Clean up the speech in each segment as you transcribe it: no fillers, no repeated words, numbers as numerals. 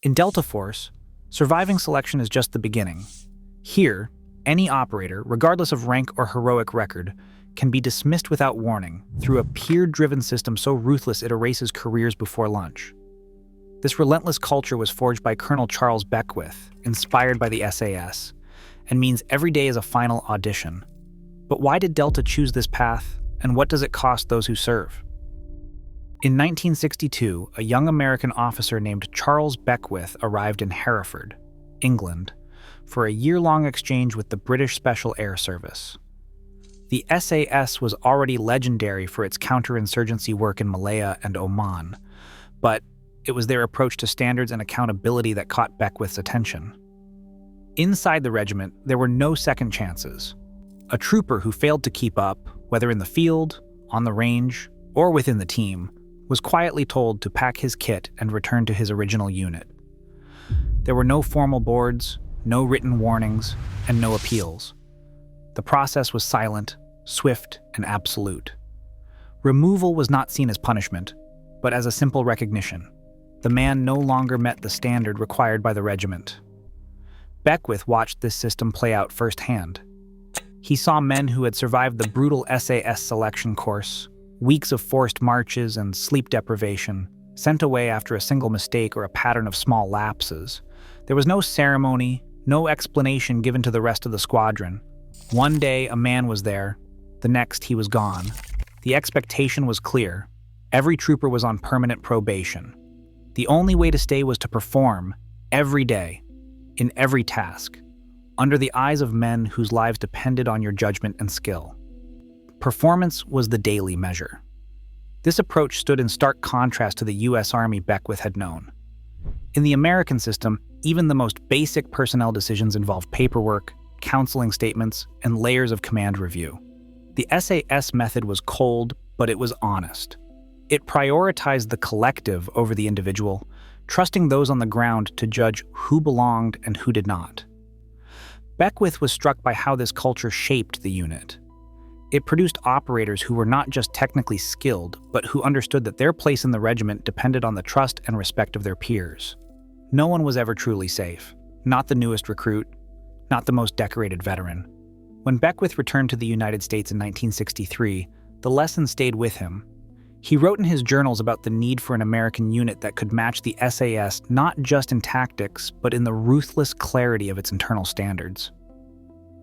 In Delta Force, surviving selection is just the beginning. Here, any operator, regardless of rank or heroic record, can be dismissed without warning through a peer-driven system so ruthless it erases careers before lunch. This relentless culture was forged by Colonel Charles Beckwith, inspired by the SAS, and means every day is a final audition. But why did Delta choose this path, and what does it cost those who serve? In 1962, a young American officer named Charles Beckwith arrived in Hereford, England, for a year-long exchange with the British Special Air Service. The SAS was already legendary for its counterinsurgency work in Malaya and Oman, but it was their approach to standards and accountability that caught Beckwith's attention. Inside the regiment, there were no second chances. A trooper who failed to keep up, whether in the field, on the range, or within the team, was quietly told to pack his kit and return to his original unit. There were no formal boards, no written warnings, and no appeals. The process was silent, swift, and absolute. Removal was not seen as punishment, but as a simple recognition. The man no longer met the standard required by the regiment. Beckwith watched this system play out firsthand. He saw men who had survived the brutal SAS selection course, weeks of forced marches and sleep deprivation, sent away after a single mistake or a pattern of small lapses. There was no ceremony, no explanation given to the rest of the squadron. One day a man was there, the next he was gone. The expectation was clear. Every trooper was on permanent probation. The only way to stay was to perform, every day, in every task, under the eyes of men whose lives depended on your judgment and skill. Performance was the daily measure. This approach stood in stark contrast to the U.S. Army Beckwith had known. In the American system, even the most basic personnel decisions involved paperwork, counseling statements, and layers of command review. The SAS method was cold, but it was honest. It prioritized the collective over the individual, trusting those on the ground to judge who belonged and who did not. Beckwith was struck by how this culture shaped the unit. It produced operators who were not just technically skilled, but who understood that their place in the regiment depended on the trust and respect of their peers. No one was ever truly safe. Not the newest recruit, not the most decorated veteran. When Beckwith returned to the United States in 1963, the lesson stayed with him. He wrote in his journals about the need for an American unit that could match the SAS not just in tactics, but in the ruthless clarity of its internal standards.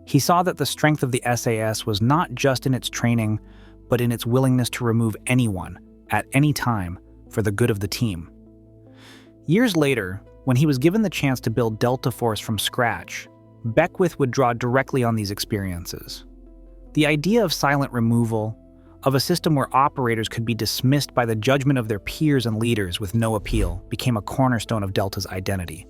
He saw that the strength of the SAS was not just in its training, but in its willingness to remove anyone, at any time, for the good of the team. Years later, when he was given the chance to build Delta Force from scratch, Beckwith would draw directly on these experiences. The idea of silent removal, of a system where operators could be dismissed by the judgment of their peers and leaders with no appeal, became a cornerstone of Delta's identity.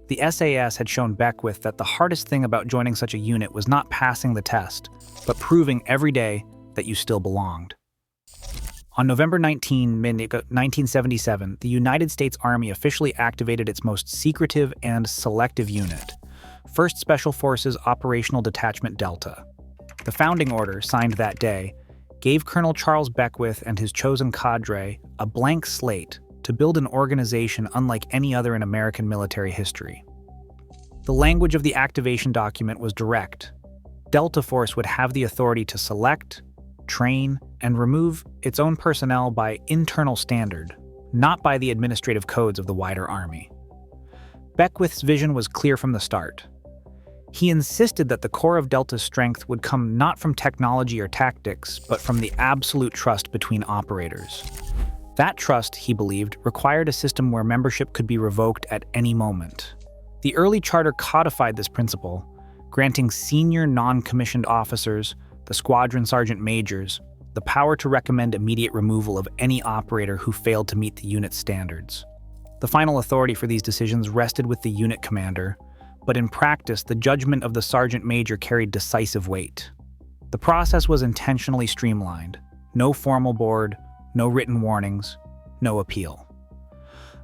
The SAS had shown Beckwith that the hardest thing about joining such a unit was not passing the test, but proving every day that you still belonged. On November 19, 1977, the United States Army officially activated its most secretive and selective unit, 1st Special Forces Operational Detachment Delta. The founding order, signed that day, gave Colonel Charles Beckwith and his chosen cadre a blank slate to build an organization unlike any other in American military history. The language of the activation document was direct. Delta Force would have the authority to select, train, and remove its own personnel by internal standard, not by the administrative codes of the wider Army. Beckwith's vision was clear from the start. He insisted that the core of Delta's strength would come not from technology or tactics, but from the absolute trust between operators. That trust, he believed, required a system where membership could be revoked at any moment. The early charter codified this principle, granting senior non-commissioned officers, the squadron sergeant majors, the power to recommend immediate removal of any operator who failed to meet the unit's standards. The final authority for these decisions rested with the unit commander, but in practice, the judgment of the sergeant major carried decisive weight. The process was intentionally streamlined. No formal board, no written warnings, no appeal.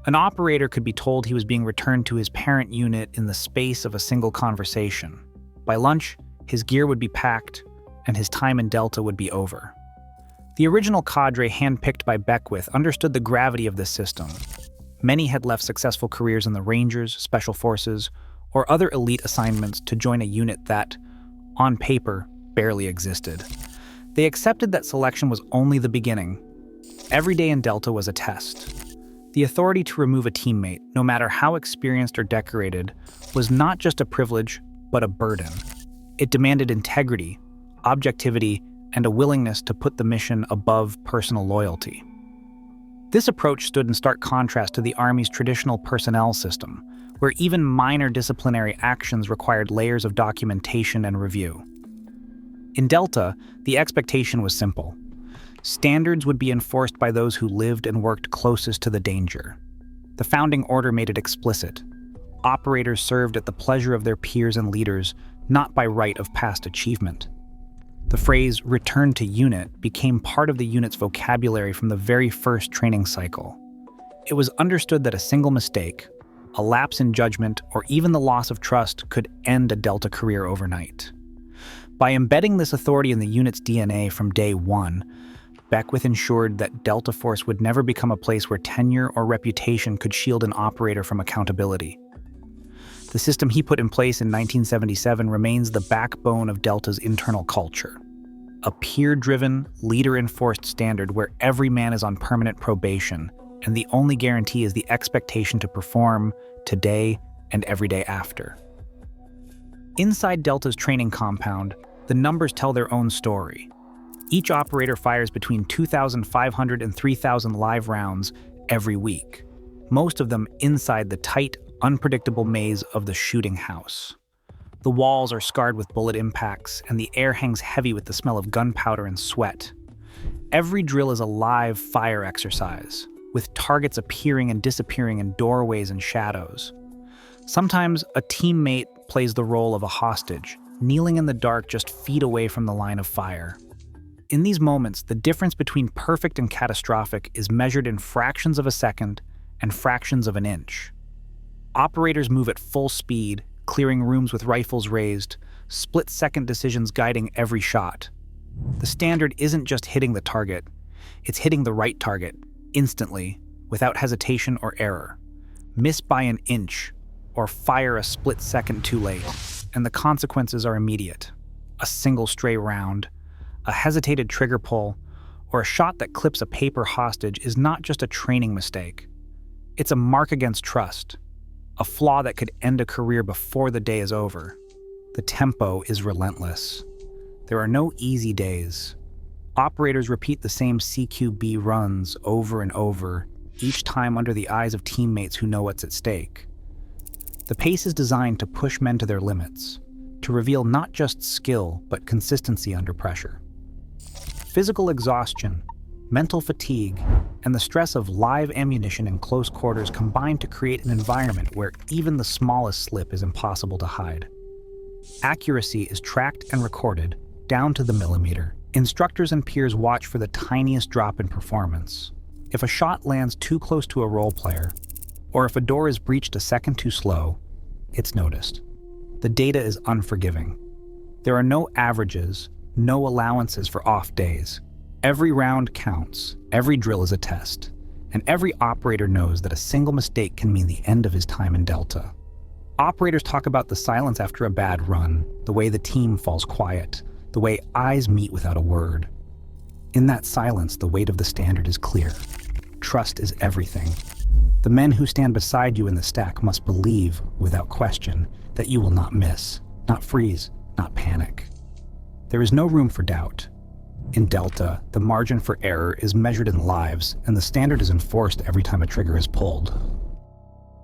An operator could be told he was being returned to his parent unit in the space of a single conversation. By lunch, his gear would be packed, and his time in Delta would be over. The original cadre handpicked by Beckwith understood the gravity of this system. Many had left successful careers in the Rangers, Special Forces, or other elite assignments to join a unit that, on paper, barely existed. They accepted that selection was only the beginning. Every day in Delta was a test. The authority to remove a teammate, no matter how experienced or decorated, was not just a privilege, but a burden. It demanded integrity, objectivity, and a willingness to put the mission above personal loyalty. This approach stood in stark contrast to the Army's traditional personnel system, where even minor disciplinary actions required layers of documentation and review. In Delta, the expectation was simple. Standards would be enforced by those who lived and worked closest to the danger. The founding order made it explicit. Operators served at the pleasure of their peers and leaders, not by right of past achievement. The phrase "return to unit" became part of the unit's vocabulary from the very first training cycle. It was understood that a single mistake, a lapse in judgment, or even the loss of trust could end a Delta career overnight. By embedding this authority in the unit's DNA from day one, Beckwith ensured that Delta Force would never become a place where tenure or reputation could shield an operator from accountability. The system he put in place in 1977 remains the backbone of Delta's internal culture. A peer-driven, leader-enforced standard where every man is on permanent probation, and the only guarantee is the expectation to perform today and every day after. Inside Delta's training compound, the numbers tell their own story. Each operator fires between 2,500 and 3,000 live rounds every week, most of them inside the tight, unpredictable maze of the shooting house. The walls are scarred with bullet impacts, and the air hangs heavy with the smell of gunpowder and sweat. Every drill is a live fire exercise, with targets appearing and disappearing in doorways and shadows. Sometimes a teammate plays the role of a hostage, kneeling in the dark just feet away from the line of fire. In these moments, the difference between perfect and catastrophic is measured in fractions of a second and fractions of an inch. Operators move at full speed, clearing rooms with rifles raised, split-second decisions guiding every shot. The standard isn't just hitting the target, it's hitting the right target, instantly, without hesitation or error. Miss by an inch, or fire a split second too late, and the consequences are immediate. A single stray round, a hesitated trigger pull, or a shot that clips a paper hostage is not just a training mistake. It's a mark against trust, a flaw that could end a career before the day is over. The tempo is relentless. There are no easy days. Operators repeat the same CQB runs over and over, each time under the eyes of teammates who know what's at stake. The pace is designed to push men to their limits, to reveal not just skill, but consistency under pressure. Physical exhaustion, mental fatigue, and the stress of live ammunition in close quarters combine to create an environment where even the smallest slip is impossible to hide. Accuracy is tracked and recorded, down to the millimeter. Instructors and peers watch for the tiniest drop in performance. If a shot lands too close to a role player, or if a door is breached a second too slow, it's noticed. The data is unforgiving. There are no averages, no allowances for off days. Every round counts, every drill is a test, and every operator knows that a single mistake can mean the end of his time in Delta. Operators talk about the silence after a bad run, the way the team falls quiet, the way eyes meet without a word. In that silence, the weight of the standard is clear. Trust is everything. The men who stand beside you in the stack must believe, without question, that you will not miss, not freeze, not panic. There is no room for doubt. In Delta, the margin for error is measured in lives, and the standard is enforced every time a trigger is pulled.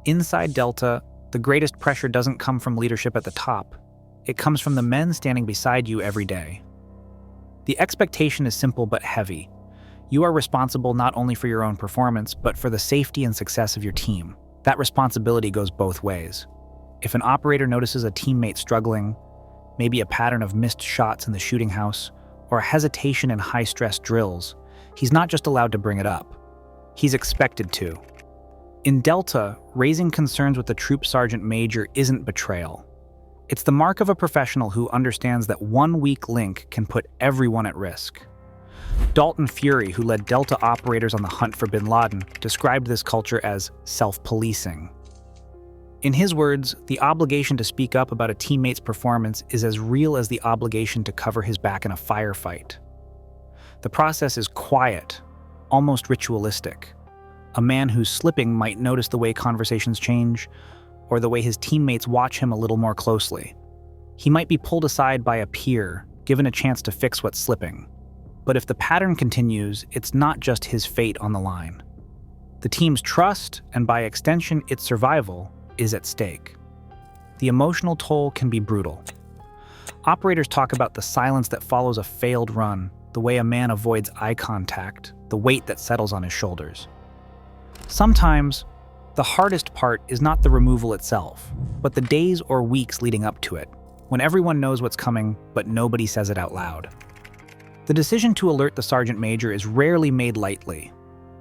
Inside Delta, the greatest pressure doesn't come from leadership at the top. It comes from the men standing beside you every day. The expectation is simple but heavy. You are responsible not only for your own performance, but for the safety and success of your team. That responsibility goes both ways. If an operator notices a teammate struggling, maybe a pattern of missed shots in the shooting house, or a hesitation in high-stress drills, he's not just allowed to bring it up. He's expected to. In Delta, raising concerns with the troop sergeant major isn't betrayal. It's the mark of a professional who understands that one weak link can put everyone at risk. Dalton Fury, who led Delta operators on the hunt for bin Laden, described this culture as self-policing. In his words, the obligation to speak up about a teammate's performance is as real as the obligation to cover his back in a firefight. The process is quiet, almost ritualistic. A man who's slipping might notice the way conversations change, or the way his teammates watch him a little more closely. He might be pulled aside by a peer, given a chance to fix what's slipping. But if the pattern continues, it's not just his fate on the line. The team's trust, and by extension its survival, is at stake. The emotional toll can be brutal. Operators talk about the silence that follows a failed run, the way a man avoids eye contact, the weight that settles on his shoulders. Sometimes, the hardest part is not the removal itself, but the days or weeks leading up to it, when everyone knows what's coming, but nobody says it out loud. The decision to alert the sergeant major is rarely made lightly.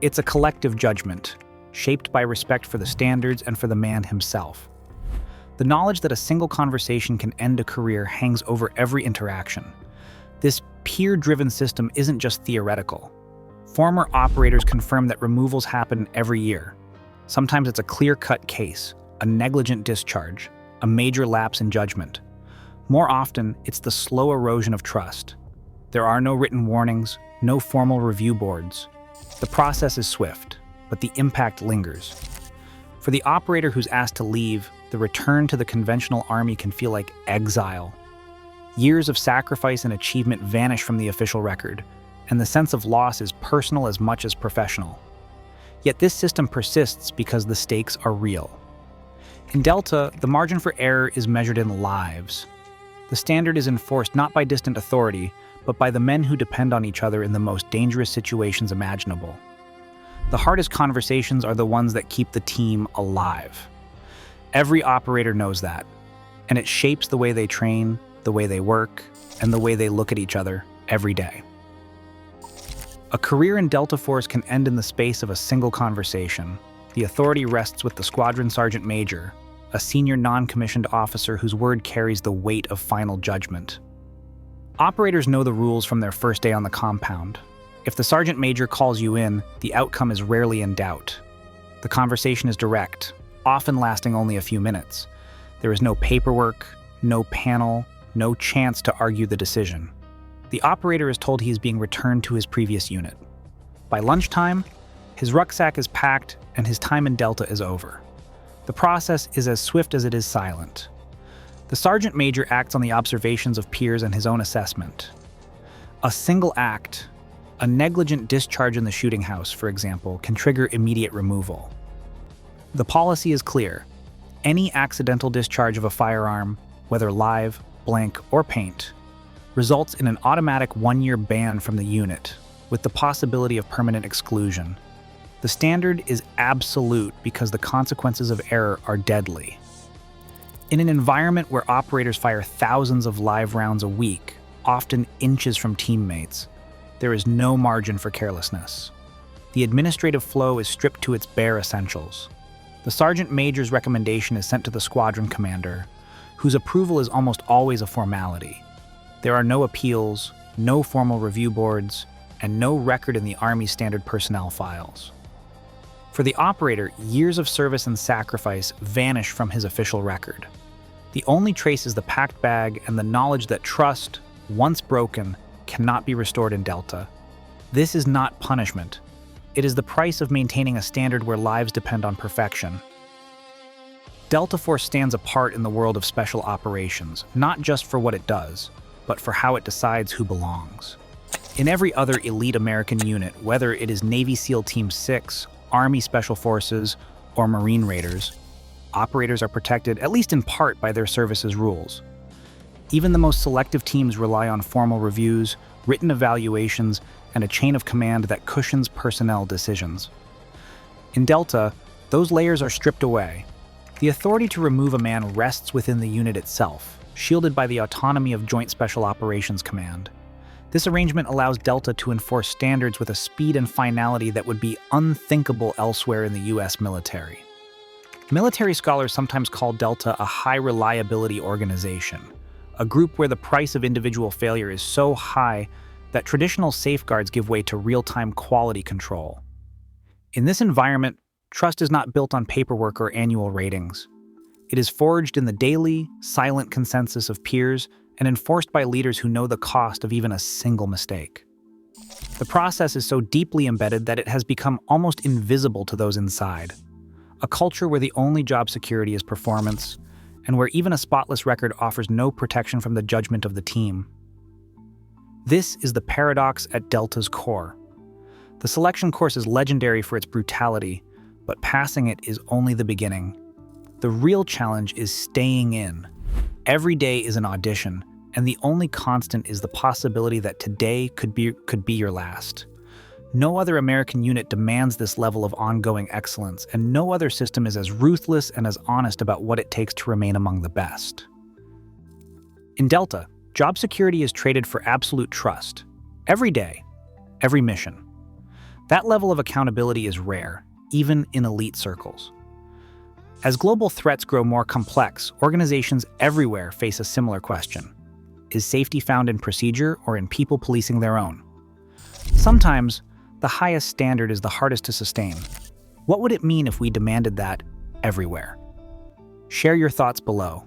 It's a collective judgment, shaped by respect for the standards and for the man himself. The knowledge that a single conversation can end a career hangs over every interaction. This peer-driven system isn't just theoretical. Former operators confirm that removals happen every year. Sometimes it's a clear-cut case, a negligent discharge, a major lapse in judgment. More often, it's the slow erosion of trust. There are no written warnings, no formal review boards. The process is swift, but the impact lingers. For the operator who's asked to leave, the return to the conventional army can feel like exile. Years of sacrifice and achievement vanish from the official record, and the sense of loss is personal as much as professional. Yet this system persists because the stakes are real. In Delta, the margin for error is measured in lives. The standard is enforced not by distant authority, but by the men who depend on each other in the most dangerous situations imaginable. The hardest conversations are the ones that keep the team alive. Every operator knows that, and it shapes the way they train, the way they work, and the way they look at each other every day. A career in Delta Force can end in the space of a single conversation. The authority rests with the squadron sergeant major, a senior non-commissioned officer whose word carries the weight of final judgment. Operators know the rules from their first day on the compound. If the sergeant major calls you in, the outcome is rarely in doubt. The conversation is direct, often lasting only a few minutes. There is no paperwork, no panel, no chance to argue the decision. The operator is told he is being returned to his previous unit. By lunchtime, his rucksack is packed and his time in Delta is over. The process is as swift as it is silent. The sergeant major acts on the observations of peers and his own assessment. A single act, a negligent discharge in the shooting house, for example, can trigger immediate removal. The policy is clear. Any accidental discharge of a firearm, whether live, blank, or paint, results in an automatic 1-year ban from the unit, with the possibility of permanent exclusion. The standard is absolute because the consequences of error are deadly. In an environment where operators fire thousands of live rounds a week, often inches from teammates, there is no margin for carelessness. The administrative flow is stripped to its bare essentials. The sergeant major's recommendation is sent to the squadron commander, whose approval is almost always a formality. There are no appeals, no formal review boards, and no record in the Army's standard personnel files. For the operator, years of service and sacrifice vanish from his official record. The only trace is the packed bag and the knowledge that trust, once broken, cannot be restored in Delta. This is not punishment. It is the price of maintaining a standard where lives depend on perfection. Delta Force stands apart in the world of special operations, not just for what it does, but for how it decides who belongs. In every other elite American unit, whether it is Navy SEAL Team 6, Army Special Forces, or Marine Raiders, operators are protected, at least in part, by their service's rules. Even the most selective teams rely on formal reviews, written evaluations, and a chain of command that cushions personnel decisions. In Delta, those layers are stripped away. The authority to remove a man rests within the unit itself, shielded by the autonomy of Joint Special Operations Command. This arrangement allows Delta to enforce standards with a speed and finality that would be unthinkable elsewhere in the U.S. military. Military scholars sometimes call Delta a high-reliability organization, a group where the price of individual failure is so high that traditional safeguards give way to real-time quality control. In this environment, trust is not built on paperwork or annual ratings. It is forged in the daily, silent consensus of peers and enforced by leaders who know the cost of even a single mistake. The process is so deeply embedded that it has become almost invisible to those inside. A culture where the only job security is performance, and where even a spotless record offers no protection from the judgment of the team. This is the paradox at Delta's core. The selection course is legendary for its brutality, but passing it is only the beginning. The real challenge is staying in. Every day is an audition, and the only constant is the possibility that today could be your last. No other American unit demands this level of ongoing excellence, and no other system is as ruthless and as honest about what it takes to remain among the best. In Delta, job security is traded for absolute trust. Every day, every mission. That level of accountability is rare, even in elite circles. As global threats grow more complex, organizations everywhere face a similar question. Is safety found in procedure or in people policing their own? Sometimes, the highest standard is the hardest to sustain. What would it mean if we demanded that everywhere? Share your thoughts below.